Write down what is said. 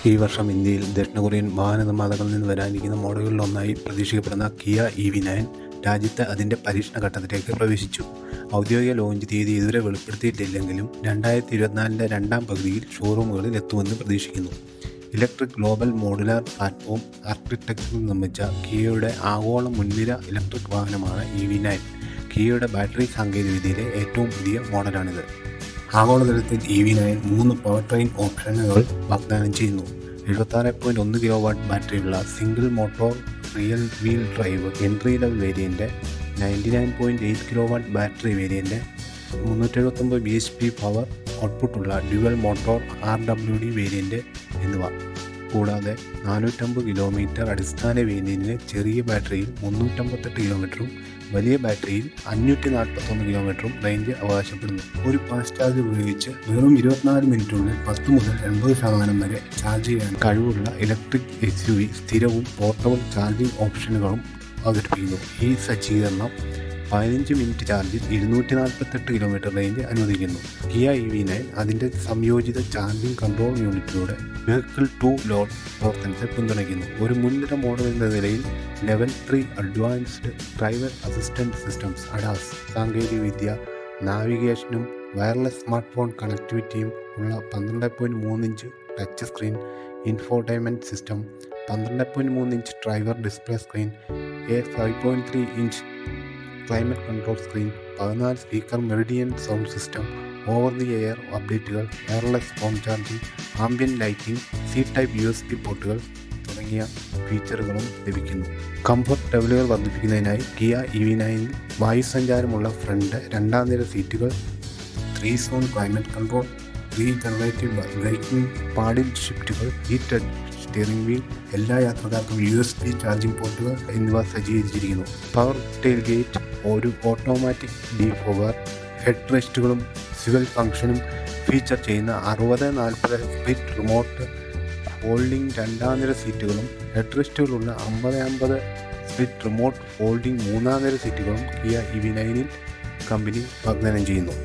ഈ വർഷം ഇന്ത്യയിൽ ദക്ഷിണ കൊറിയൻ വാഹന നിർമ്മാതാക്കളിൽ നിന്ന് വരാനിരിക്കുന്ന മോഡലുകളിലൊന്നായി പ്രതീക്ഷിക്കപ്പെടുന്ന കിയ EV9 രാജ്യത്ത് അതിൻ്റെ പരീക്ഷണ ഘട്ടത്തിലേക്ക് പ്രവേശിച്ചു. ഔദ്യോഗിക ലോഞ്ച് തീയതി ഇതുവരെ വെളിപ്പെടുത്തിയിട്ടില്ലെങ്കിലും 2024 രണ്ടാം പകുതിയിൽ ഷോറൂമുകളിൽ എത്തുമെന്ന് പ്രതീക്ഷിക്കുന്നു. ഇലക്ട്രിക് ഗ്ലോബൽ മോഡുലാർ പ്ലാറ്റ്ഫോം ആർക്കിടെക്ചറിൽ നിർമ്മിച്ച കിയയുടെ ആഗോള മുൻനിര ഇലക്ട്രിക് വാഹനമാണ് EV9. കിയയുടെ ബാറ്ററി സാങ്കേതികവിദ്യയിലെ ഏറ്റവും പുതിയ മോഡലാണിത്. ആഗോളതലത്തിൽ EV9 3 പവർ ട്രെയിൻ ഓപ്ഷനുകൾ വാഗ്ദാനം ചെയ്യുന്നു. 76.1 കിലോവാട്ട് ബാറ്ററിയുള്ള single motor rear wheel drive entry level variant, 99.8 kilowatt battery variant, 379 bhp power ഔട്ട്പുട്ടുള്ള ഡ്യുവൽ മോട്ടോർ RWD വേരിയൻ്റ് എന്നിവ. കൂടാതെ 450 കിലോമീറ്റർ അടിസ്ഥാന വേരിയൻറ്റിന് ചെറിയ ബാറ്ററിയിൽ 358 കിലോമീറ്ററും വലിയ ബാറ്ററിയിൽ 541 കിലോമീറ്ററും റേഞ്ച് അവകാശപ്പെടുന്നു. ഒരു ഫാസ്റ്റ് ചാർജർ ഉപയോഗിച്ച് വെറും 24 മിനിറ്റിനുള്ളിൽ 10 മുതൽ 80% വരെ ചാർജ് ചെയ്യാൻ കഴിവുള്ള ഇലക്ട്രിക് SUV സ്ഥിരവും പോർട്ടബിൾ ചാർജിംഗ് ഓപ്ഷനുകളും അവതരിപ്പിക്കുന്നു. ഈ സജ്ജീകരണം 15 മിനിറ്റ് ചാർജിൽ 248 കിലോമീറ്റർ റേഞ്ച് അനുവദിക്കുന്നു. കിയ EV9 അതിൻ്റെ സംയോജിത ചാർജിംഗ് കൺട്രോൾ യൂണിറ്റിലൂടെ വെഹിക്കിൾ ടു ലോഡ് പ്രവർത്തനത്തെ പിന്തുണയ്ക്കുന്നു. ഒരു മുൻനിര മോഡൽ എന്ന നിലയിൽ level 3 advanced driver assistant systems ADAS സാങ്കേതികവിദ്യ, നാവിഗേഷനും വയർലെസ് സ്മാർട്ട് ഫോൺ കണക്ടിവിറ്റിയും ഉള്ള 12.3 inch touch screen infotainment system, 12.3 inch driver display screen, 5.3 inch climate control screen, 14 speaker Meridian sound system, over the air അപ്ഡേറ്റുകൾ, wireless phone charging, ambient lighting, C type USB പോർട്ടുകൾ തുടങ്ങിയ ഫീച്ചറുകളും ലഭിക്കുന്നു. Comfort ലെവലുകൾ വർദ്ധിപ്പിക്കുന്നതിനായി Kia EV9ൽ വായുസഞ്ചാരമുള്ള front, രണ്ടാം നിര സീറ്റുകൾ, 3 zone climate control, regenerative braking, paddle ഷിഫ്റ്റുകൾ, ഹീറ്റഡ് സ്റ്റിയറിംഗ് വീൽ, എല്ലാ യാത്രക്കാർക്കും USB ചാർജിംഗ് പോർട്ടുകൾ എന്നിവ സജ്ജീകരിച്ചിരിക്കുന്നു. പവർ ടെയിൽ ഗേറ്റ്, ഒരു ഓട്ടോമാറ്റിക് ഡീഫോഗർ, ഹെഡ് റെസ്റ്റുകളും സ്വിവൽ ഫംഗ്ഷനും ഫീച്ചർ ചെയ്യുന്ന 60/40 സ്പ്ലിറ്റ് റിമോട്ട് ഫോൾഡിംഗ് രണ്ടാം നിര സീറ്റുകളും, ഹെഡ് റെസ്റ്റുകളുള്ള 50/50 സ്പ്ലിറ്റ് റിമോട്ട് ഫോൾഡിംഗ് മൂന്നാം നിര സീറ്റുകളും കിയ EV9ൽ കമ്പനി വാഗ്ദാനം ചെയ്യുന്നു.